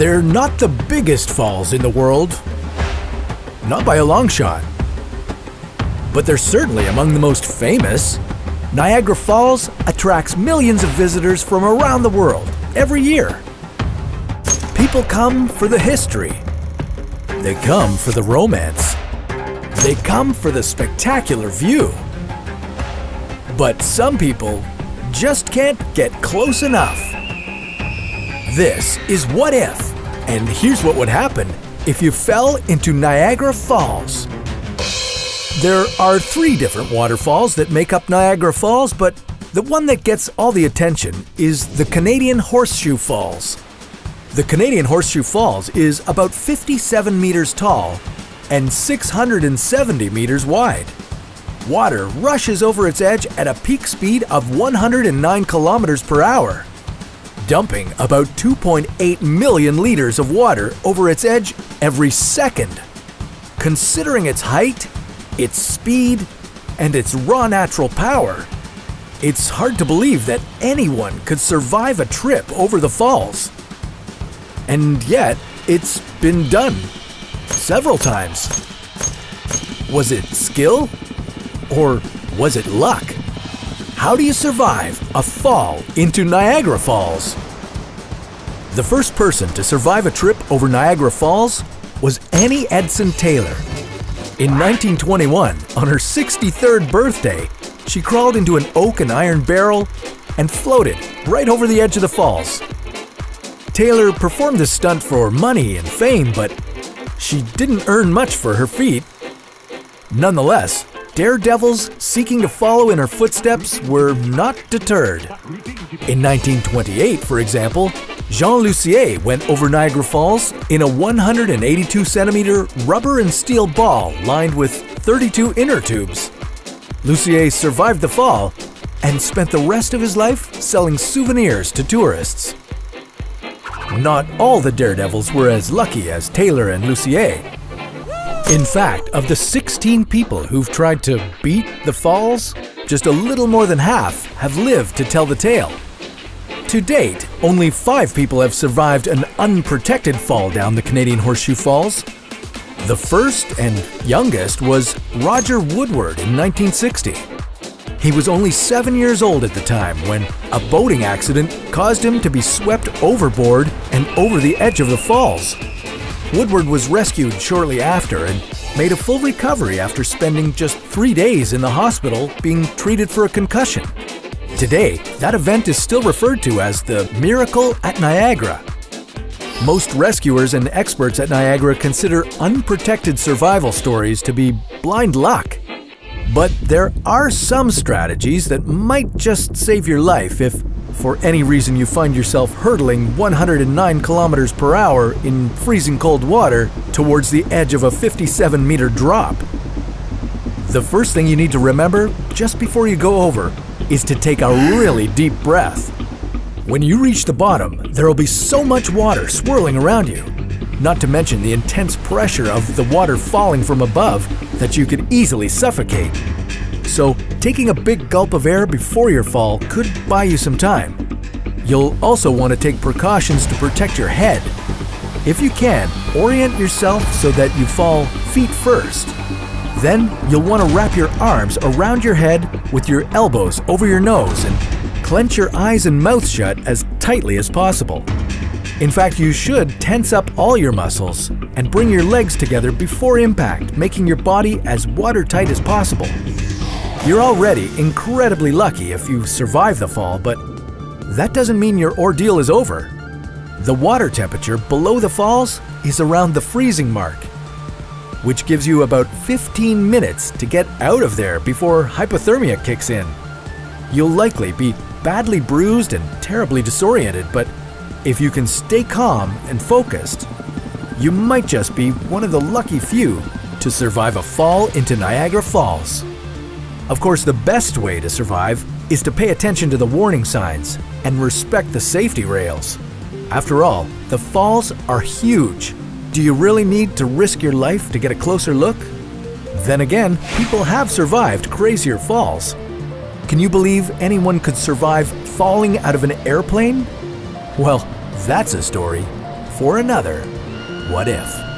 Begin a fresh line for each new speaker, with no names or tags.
They're not the biggest falls in the world, not by a long shot, but they're certainly among the most famous. Niagara Falls attracts millions of visitors from around the world every year. People come for the history. They come for the romance. They come for the spectacular view. But some people just can't get close enough. This is What If, and here's what would happen if you fell into Niagara Falls. There are 3 different waterfalls that make up Niagara Falls, but the one that gets all the attention is the Canadian Horseshoe Falls. The Canadian Horseshoe Falls is about 57 meters tall and 670 meters wide. Water rushes over its edge at a peak speed of 109 kilometers per hour, dumping about 2.8 million liters of water over its edge every second. Considering its height, its speed, and its raw natural power, it's hard to believe that anyone could survive a trip over the falls. And yet, it's been done several times. Was it skill? Or was it luck? How do you survive a fall into Niagara Falls? The first person to survive a trip over Niagara Falls was Annie Edson Taylor. In 1921, on her 63rd birthday, she crawled into an oak and iron barrel and floated right over the edge of the falls. Taylor performed this stunt for money and fame, but she didn't earn much for her feat. Nonetheless, daredevils seeking to follow in her footsteps were not deterred. In 1928, for example, Jean Lussier went over Niagara Falls in a 182-centimeter rubber and steel ball lined with 32 inner tubes. Lussier survived the fall and spent the rest of his life selling souvenirs to tourists. Not all the daredevils were as lucky as Taylor and Lussier. In fact, of the 16 people who've tried to beat the falls, just a little more than half have lived to tell the tale. To date, only 5 people have survived an unprotected fall down the Canadian Horseshoe Falls. The first and youngest was Roger Woodward in 1960. He was only 7 years old at the time when a boating accident caused him to be swept overboard and over the edge of the falls. Woodward was rescued shortly after and made a full recovery after spending just 3 days in the hospital being treated for a concussion. Today, that event is still referred to as the Miracle at Niagara. Most rescuers and experts at Niagara consider unprotected survival stories to be blind luck. But there are some strategies that might just save your life if, for any reason, you find yourself hurtling 109 kilometers per hour in freezing cold water towards the edge of a 57-meter drop. The first thing you need to remember just before you go over is to take a really deep breath. When you reach the bottom, there will be so much water swirling around you, not to mention the intense pressure of the water falling from above that you could easily suffocate. So, taking a big gulp of air before your fall could buy you some time. You'll also want to take precautions to protect your head. If you can, orient yourself so that you fall feet first. Then, you'll want to wrap your arms around your head with your elbows over your nose and clench your eyes and mouth shut as tightly as possible. In fact, you should tense up all your muscles and bring your legs together before impact, making your body as watertight as possible. You're already incredibly lucky if you survive the fall, but that doesn't mean your ordeal is over. The water temperature below the falls is around the freezing mark, which gives you about 15 minutes to get out of there before hypothermia kicks in. You'll likely be badly bruised and terribly disoriented, but if you can stay calm and focused, you might just be one of the lucky few to survive a fall into Niagara Falls. Of course, the best way to survive is to pay attention to the warning signs and respect the safety rails. After all, the falls are huge. Do you really need to risk your life to get a closer look? Then again, people have survived crazier falls. Can you believe anyone could survive falling out of an airplane? Well, that's a story for another What If.